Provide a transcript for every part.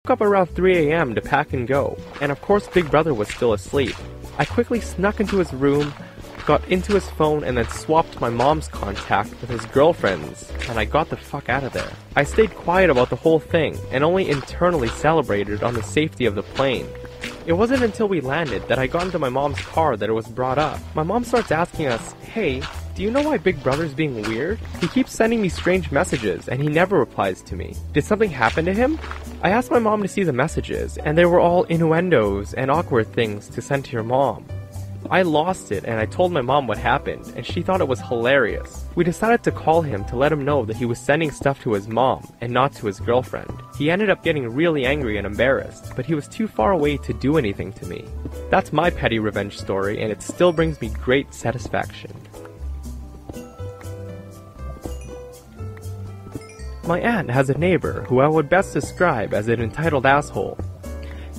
Woke up around 3 a.m. to pack and go, and of course Big Brother was still asleep. I quickly snuck into his room, got into his phone, and then swapped my mom's contact with his girlfriend's, and I got the fuck out of there. I stayed quiet about the whole thing, and only internally celebrated on the safety of the plane. It wasn't until we landed that I got into my mom's car that it was brought up. My mom starts asking us, "Hey, do you know why Big Brother's being weird? He keeps sending me strange messages, and he never replies to me. Did something happen to him?" I asked my mom to see the messages, and they were all innuendos and awkward things to send to your mom. I lost it, and I told my mom what happened, and she thought it was hilarious. We decided to call him to let him know that he was sending stuff to his mom, and not to his girlfriend. He ended up getting really angry and embarrassed, but he was too far away to do anything to me. That's my petty revenge story, and it still brings me great satisfaction. My aunt has a neighbor who I would best describe as an entitled asshole.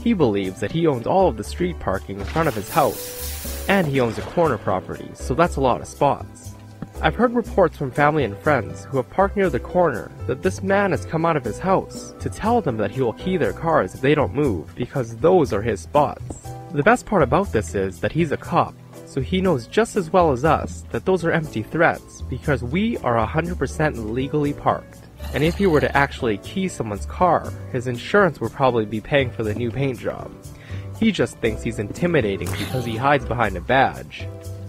He believes that he owns all of the street parking in front of his house, and he owns a corner property, so that's a lot of spots. I've heard reports from family and friends who have parked near the corner that this man has come out of his house to tell them that he will key their cars if they don't move, because those are his spots. The best part about this is that he's a cop, so he knows just as well as us that those are empty threats, because we are 100% legally parked. And if he were to actually key someone's car, his insurance would probably be paying for the new paint job. He just thinks he's intimidating because he hides behind a badge.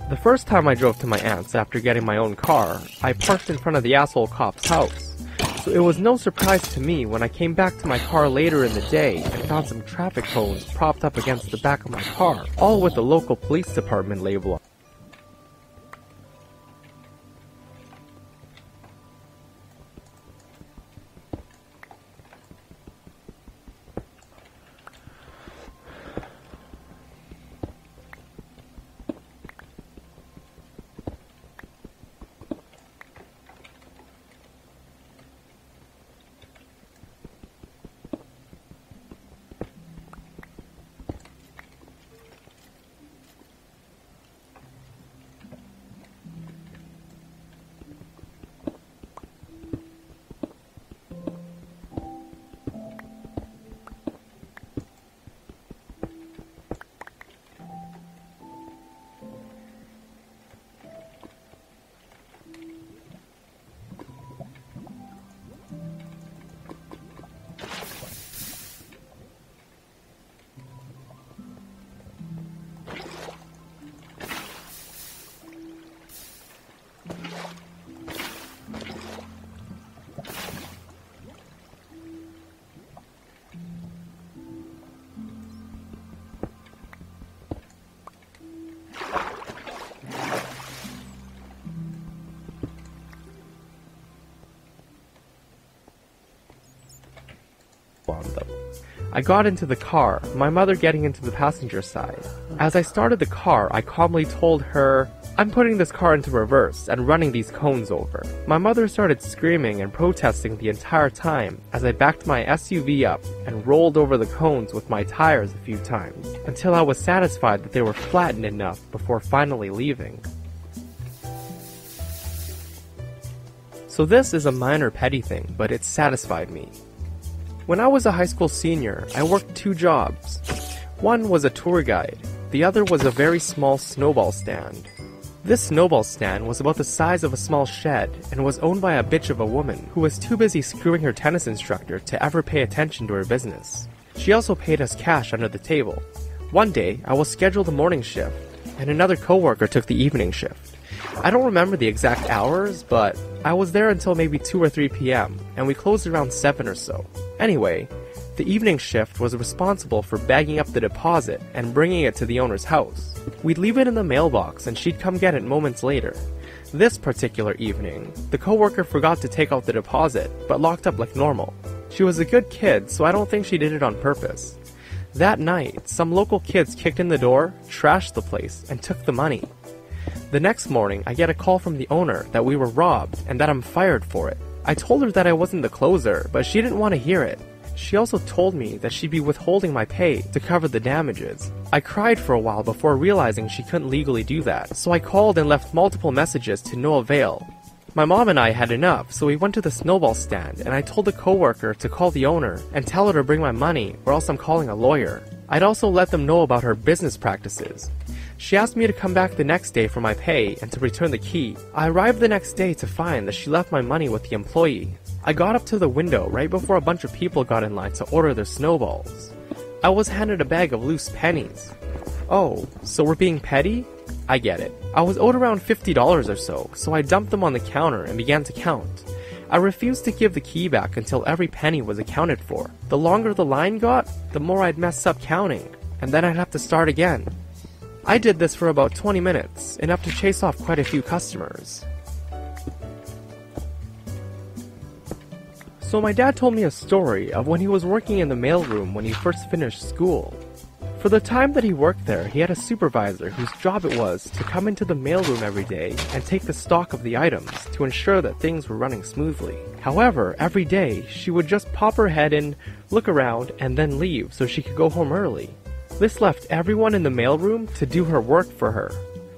The first time I drove to my aunt's after getting my own car, I parked in front of the asshole cop's house. So it was no surprise to me when I came back to my car later in the day and found some traffic cones propped up against the back of my car, all with the local police department label on. Them. I got into the car, my mother getting into the passenger side. As I started the car, I calmly told her, "I'm putting this car into reverse and running these cones over." My mother started screaming and protesting the entire time as I backed my SUV up and rolled over the cones with my tires a few times, until I was satisfied that they were flattened enough before finally leaving. So this is a minor petty thing, but it satisfied me. When I was a high school senior, I worked 2 jobs. One was a tour guide. The other was a very small snowball stand. This snowball stand was about the size of a small shed and was owned by a bitch of a woman who was too busy screwing her tennis instructor to ever pay attention to her business. She also paid us cash under the table. One day, I was scheduled the morning shift, and another coworker took the evening shift. I don't remember the exact hours, but I was there until maybe 2 or 3 p.m., and we closed around 7 or so. Anyway, the evening shift was responsible for bagging up the deposit and bringing it to the owner's house. We'd leave it in the mailbox and she'd come get it moments later. This particular evening, the coworker forgot to take out the deposit, but locked up like normal. She was a good kid, so I don't think she did it on purpose. That night, some local kids kicked in the door, trashed the place, and took the money. The next morning, I get a call from the owner that we were robbed and that I'm fired for it. I told her that I wasn't the closer, but she didn't want to hear it. She also told me that she'd be withholding my pay to cover the damages. I cried for a while before realizing she couldn't legally do that, so I called and left multiple messages to no avail. My mom and I had enough, so we went to the snowball stand, and I told the coworker to call the owner and tell her to bring my money, or else I'm calling a lawyer. I'd also let them know about her business practices. She asked me to come back the next day for my pay and to return the key. I arrived the next day to find that she left my money with the employee. I got up to the window right before a bunch of people got in line to order their snowballs. I was handed a bag of loose pennies. Oh, so we're being petty? I get it. I was owed around $50 or so I dumped them on the counter and began to count. I refused to give the key back until every penny was accounted for. The longer the line got, the more I'd mess up counting, and then I'd have to start again. I did this for about 20 minutes, enough to chase off quite a few customers. So my dad told me a story of when he was working in the mailroom when he first finished school. For the time that he worked there, he had a supervisor whose job it was to come into the mailroom every day and take the stock of the items to ensure that things were running smoothly. However, every day, she would just pop her head in, look around, and then leave so she could go home early. This left everyone in the mailroom to do her work for her.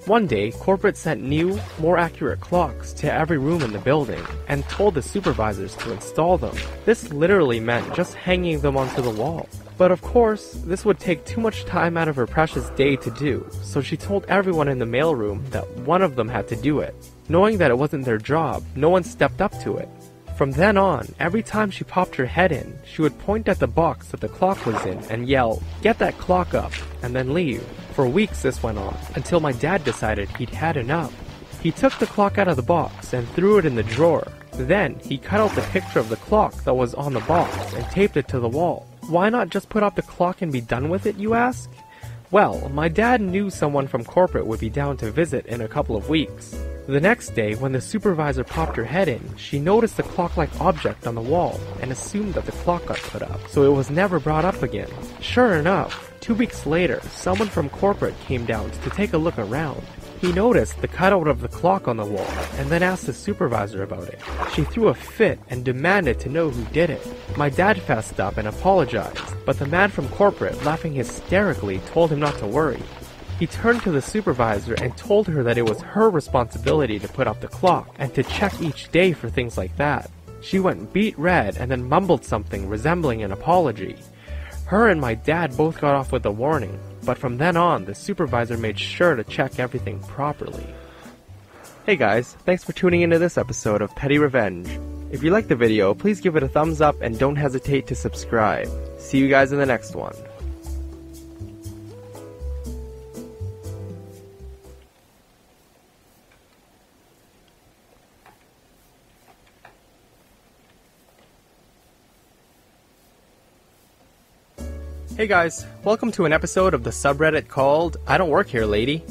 One day, corporate sent new, more accurate clocks to every room in the building and told the supervisors to install them. This literally meant just hanging them onto the wall. But of course, this would take too much time out of her precious day to do, so she told everyone in the mailroom that one of them had to do it. Knowing that it wasn't their job, no one stepped up to it. From then on, every time she popped her head in, she would point at the box that the clock was in and yell, "Get that clock up," and then leave. For weeks this went on, until my dad decided he'd had enough. He took the clock out of the box and threw it in the drawer. Then, he cut out the picture of the clock that was on the box and taped it to the wall. Why not just put up the clock and be done with it, you ask? Well, my dad knew someone from corporate would be down to visit in a couple of weeks. The next day, when the supervisor popped her head in, she noticed the clock-like object on the wall and assumed that the clock got put up, so it was never brought up again. Sure enough, 2 weeks later, someone from corporate came down to take a look around. He noticed the cutout of the clock on the wall and then asked the supervisor about it. She threw a fit and demanded to know who did it. My dad fessed up and apologized, but the man from corporate, laughing hysterically, told him not to worry. He turned to the supervisor and told her that it was her responsibility to put up the clock and to check each day for things like that. She went beet red and then mumbled something resembling an apology. Her and my dad both got off with a warning, but from then on, the supervisor made sure to check everything properly. Hey guys, thanks for tuning into this episode of Petty Revenge. If you liked the video, please give it a thumbs up and don't hesitate to subscribe. See you guys in the next one. Hey guys, welcome to an episode of the subreddit called I Don't Work Here, Lady.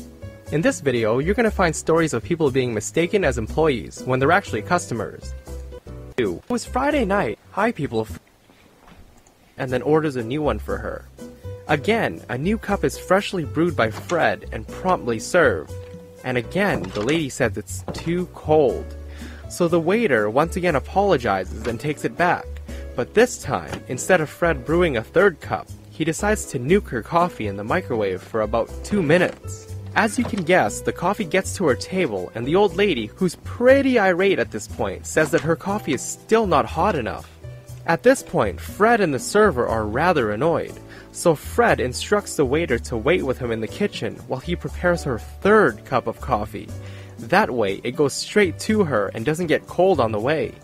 In this video, you're going to find stories of people being mistaken as employees when they're actually customers. It was Friday night. Hi people. And then orders a new one for her. Again, a new cup is freshly brewed by Fred and promptly served. And again, the lady says it's too cold. So the waiter once again apologizes and takes it back. But this time, instead of Fred brewing a third cup, he decides to nuke her coffee in the microwave for about 2 minutes. As you can guess, the coffee gets to her table, and the old lady, who's pretty irate at this point, says that her coffee is still not hot enough. At this point, Fred and the server are rather annoyed, so Fred instructs the waiter to wait with him in the kitchen while he prepares her third cup of coffee. That way, it goes straight to her and doesn't get cold on the way.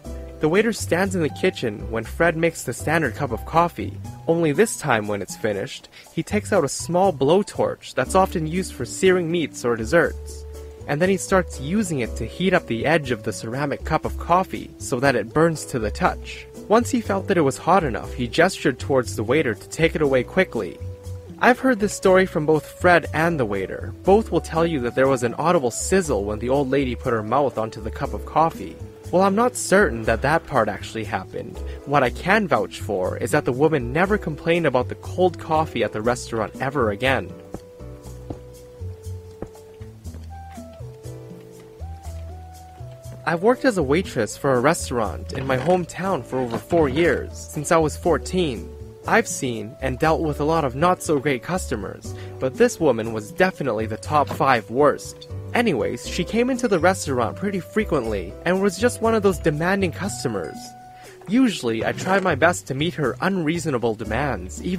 The waiter stands in the kitchen when Fred makes the standard cup of coffee, only this time when it's finished, he takes out a small blowtorch that's often used for searing meats or desserts, and then he starts using it to heat up the edge of the ceramic cup of coffee so that it burns to the touch. Once he felt that it was hot enough, he gestured towards the waiter to take it away quickly. I've heard this story from both Fred and the waiter. Both will tell you that there was an audible sizzle when the old lady put her mouth onto the cup of coffee. Well, I'm not certain that that part actually happened. What I can vouch for is that the woman never complained about the cold coffee at the restaurant ever again. I've worked as a waitress for a restaurant in my hometown for over 4 years, since I was 14. I've seen and dealt with a lot of not-so-great customers, but this woman was definitely the top 5 worst. Anyways, she came into the restaurant pretty frequently and was just one of those demanding customers. Usually, I tried my best to meet her unreasonable demands, even